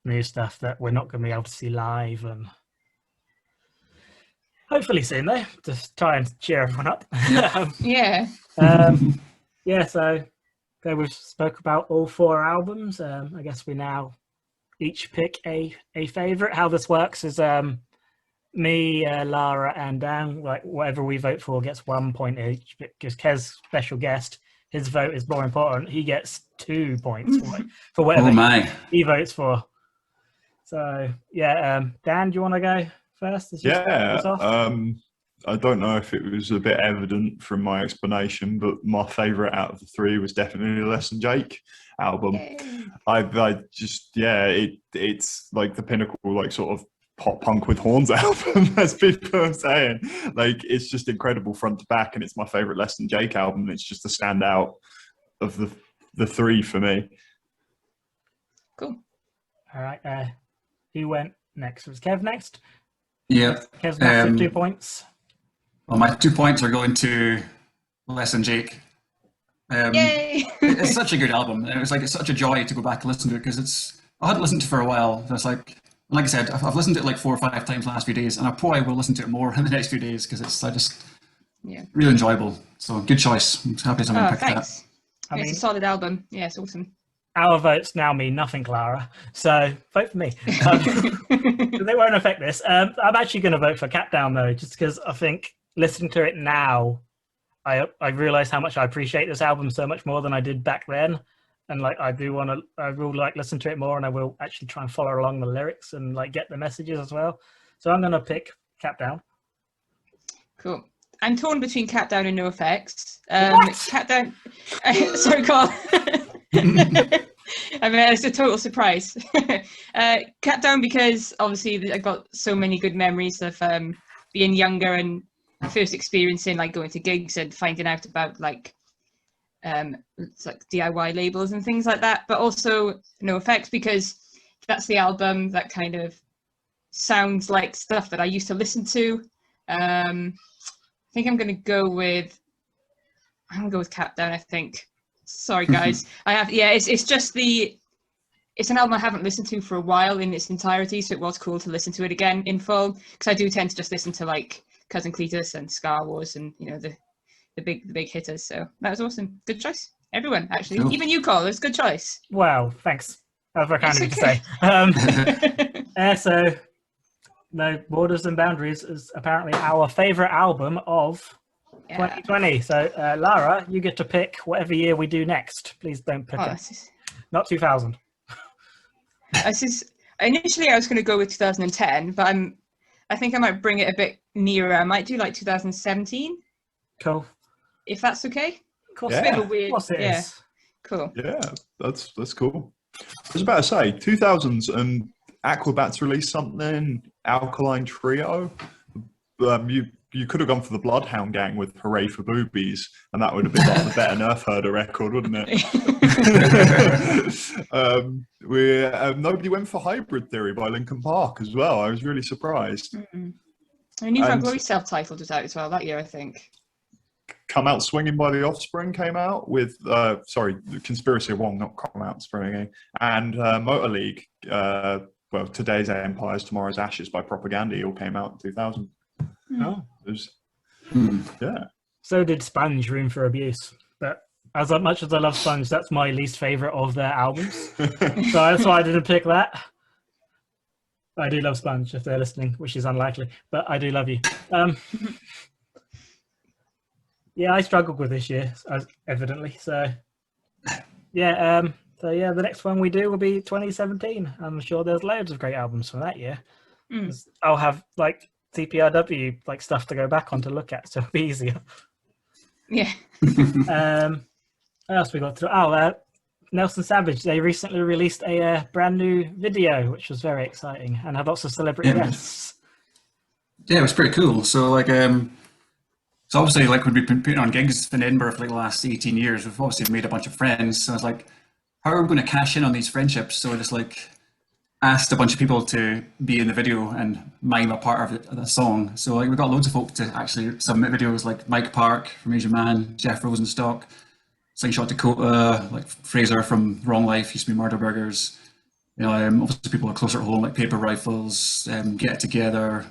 new stuff that we're not going to be able to see live. And hopefully soon, though, just try and cheer everyone up. Yeah. Yeah, so okay, we've spoke about all 4 albums. I guess we now each pick a favorite. How this works is me, Lara, and Dan. Like whatever we vote for gets 1 point each. Because Kez, special guest, his vote is more important. He gets 2 points for whatever Oh my. he votes for. So yeah, Dan, do you want to go first? As you start Yeah. us off? I don't know if it was a bit evident from my explanation, but my favourite out of the 3 was definitely the Less Than Jake album. Yay. I just it's like the pinnacle, like sort of pop punk with horns album, as people are saying. Like it's just incredible front to back, and it's my favourite Less Than Jake album. It's just the standout of the 3 for me. Cool. All right. Who went next? Was Kev next? Yeah. Kev's massive 2 points. Well, my 2 points are going to Less Than Jake. Yay. It's such a good album. It's such a joy to go back and listen to it because I hadn't listened to it for a while. It's like I said, I've listened to it like 4 or 5 times the last few days, and I probably will listen to it more in the next few days because it's just Yeah. really enjoyable. So good choice. I'm happy someone Oh, picked thanks. I It's mean, a solid album. Yeah, it's awesome. our votes now mean nothing, Clara. So vote for me. They won't affect this. I'm actually going to vote for Cat Down though, just because I think listening to it now, I realise how much I appreciate this album so much more than I did back then. And like I will like listen to it more, and I will actually try and follow along the lyrics and like get the messages as well. So I'm going to pick Cat Down. Cool. I'm torn between Cat Down and NoFX. What? Cat Down. Sorry, Carl. I mean, it's a total surprise. Cat Down because obviously I got so many good memories of being younger and first experiencing like going to gigs and finding out about like it's like DIY labels and things like that. But also NoFX because that's the album that kind of sounds like stuff that I used to listen to. I think I'm going to go with Cat Down, I think. Sorry, guys. It's an album I haven't listened to for a while in its entirety, so it was cool to listen to it again in full, because I do tend to just listen to like Cousin Cletus and Scar Wars and, you know, the big hitters. So that was awesome. Good choice. Everyone, actually. Cool. Even you, Carl. It's a good choice. Wow, thanks. That's very kind of you It's to say. So, no, Borders and Boundaries is apparently our favourite album of Yeah. 2020. So, Lara, you get to pick whatever year we do next. Please don't pick Oh, it. this is, Not 2000. Initially, I was going to go with 2010, but I think I might bring it a bit nearer. I might do like 2017, Cool. if that's okay. Of course, Yeah. Bit of a of weird. course it Yeah, is. cool. Yeah, that's cool. I was about to say 2000s and Aquabats released something, Alkaline Trio. You could have gone for the Bloodhound Gang with Hooray for Boobies, and that would have been like the better Nerf Herder record, wouldn't it? Nobody went for Hybrid Theory by Linkin Park as well. I was really surprised. I knew And- Glory self-titled was out as well that year, I think. Come Out Swinging by The Offspring came out with, Conspiracy of One, not Come Out Swinging, and Motor League, Today's Empires, Tomorrow's Ashes by Propaganda all came out in 2000. Oh. It was, Hmm. yeah. So did Sponge, Room for Abuse. But as much as I love Sponge, that's my least favourite of their albums. So that's why I didn't pick that. I do love Sponge, if they're listening, which is unlikely. But I do love you. Yeah, I struggled with this year, evidently. So, yeah. The next one we do will be 2017. I'm sure there's loads of great albums from that year. Mm. 'Cause I'll have like TPRW like stuff to go back on to look at, so it'll be easier. Yeah. What else we got to? Nelson Savage. They recently released a brand new video, which was very exciting, and had lots of celebrity Yeah. guests. Yeah, it was pretty cool. So like, so obviously like we've been putting on gigs in Edinburgh for like the last 18 years. We've obviously made a bunch of friends. So I was like, how are we going to cash in on these friendships? So I just like asked a bunch of people to be in the video and mime a part of the song. So like we got loads of folk to actually submit videos, like Mike Park from Asian Man, Jeff Rosenstock, Slingshot Dakota, like Fraser from Wrong Life, used to be Murder Burgers. You know, obviously people are closer at home, like Paper Rifles, Get It Together,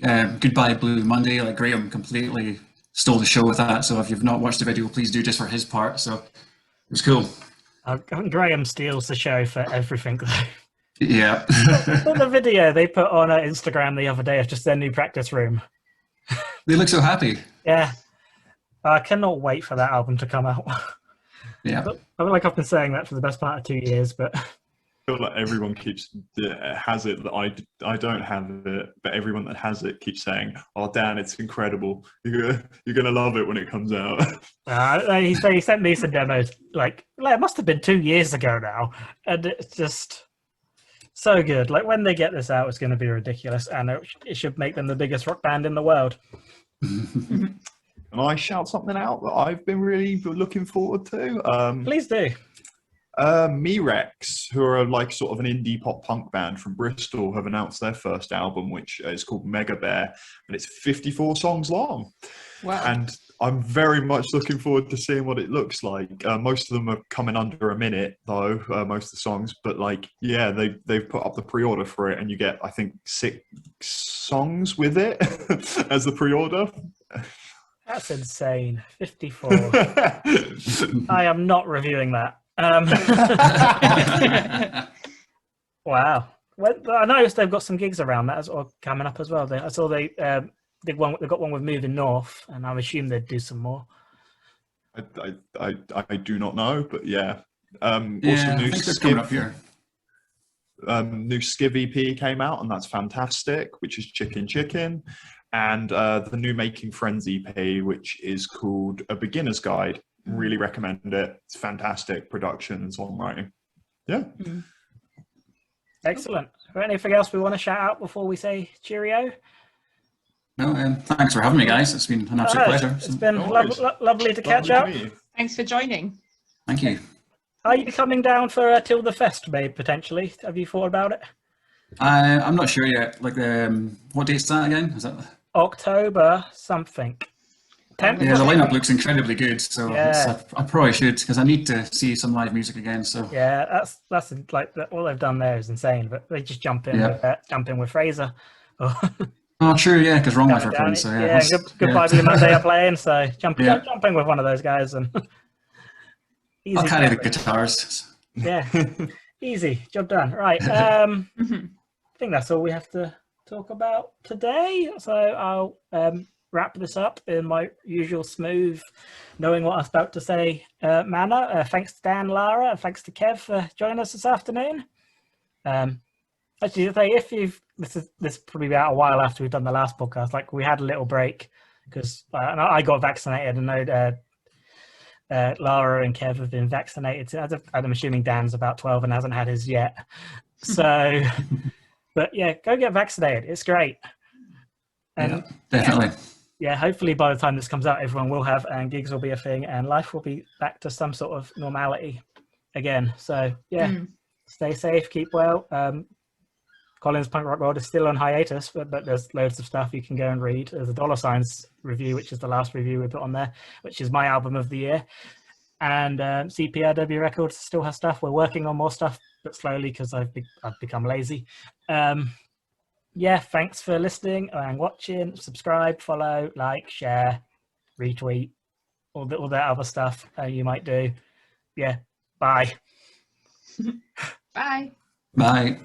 Goodbye Blue Monday. Like Graham completely stole the show with that. So if you've not watched the video, please do, just for his part. So it was cool. Graham steals the show for everything, though. Yeah. But the video they put on Instagram the other day of just their new practice room. They look so happy. Yeah. I cannot wait for that album to come out. Yeah. I feel like I've been saying that for the best part of 2 years, but I feel like everyone has it that I don't have it, but everyone that has it keeps saying, "Oh, Dan, it's incredible. You're gonna love it when it comes out." he sent me some demos. Like it must have been 2 years ago now, and it's just so good. Like when they get this out, it's going to be ridiculous, and it should make them the biggest rock band in the world. Can I shout something out that I've been really looking forward to? Please do. Mirex, who are like sort of an indie pop punk band from Bristol, have announced their first album, which is called Mega Bear, and it's 54 songs long. Wow. And I'm very much looking forward to seeing what it looks like. Most of them are coming under a minute, though, most of the songs. But like, yeah, they've put up the pre-order for it, and you get, I think, 6 songs with it as the pre-order. That's insane. 54. I am not reviewing that. Wow. Well, I noticed they've got some gigs around that or coming up as well. I saw they got one with Moving North, and I assume they'd do some more. I do not know, but yeah. Yeah, Also, I think they're coming up here. New Skiv EP came out, and that's fantastic, which is Chicken Chicken. And the new Making Friends EP, which is called A Beginner's Guide. Really recommend it. It's fantastic production and songwriting. Yeah. Excellent. Is there anything else we want to shout out before we say cheerio? No, thanks for having me, guys. It's been an absolute pleasure. It's been No worries. lovely to catch up. Lovely to meet you. Thanks for joining. Thank you. Are you coming down for Till the Fest, maybe, potentially? Have you thought about it? I'm not sure yet. Like, what date's that again? Is that? October something. 10th? Yeah, the lineup looks incredibly good, so Yeah. I probably should, because I need to see some live music again. So Yeah, that's like all they've done there is insane. But they just jump in with Fraser. oh, true, yeah, because Wrong Life are playing. So yeah, Goodbye Blue Monday are playing. So jumping Yeah. with one of those guys and easy. I'll carry the coverage. guitars. Yeah, easy job done. Right. I think that's all we have to talk about today. So I'll wrap this up in my usual smooth, knowing what I was about to say manner. Thanks to Dan, Lara, and thanks to Kev for joining us this afternoon. Actually, if you've this probably about a while after we've done the last podcast. Like we had a little break because I got vaccinated, and Lara and Kev have been vaccinated. I'm assuming Dan's about 12 and hasn't had his yet. So, but yeah, go get vaccinated. It's great. And definitely. Yeah, hopefully by the time this comes out, everyone will have, and gigs will be a thing, and life will be back to some sort of normality again. So yeah, stay safe, keep well. Colin's Punk Rock World is still on hiatus, but there's loads of stuff you can go and read. There's a Dollar Signs review, which is the last review we put on there, which is my album of the year. And CPRW Records still has stuff. We're working on more stuff, but slowly because I've become lazy. Yeah, thanks for listening and watching. Subscribe, follow, like, share, retweet, all that other stuff you might do. Yeah, bye. Bye. Bye.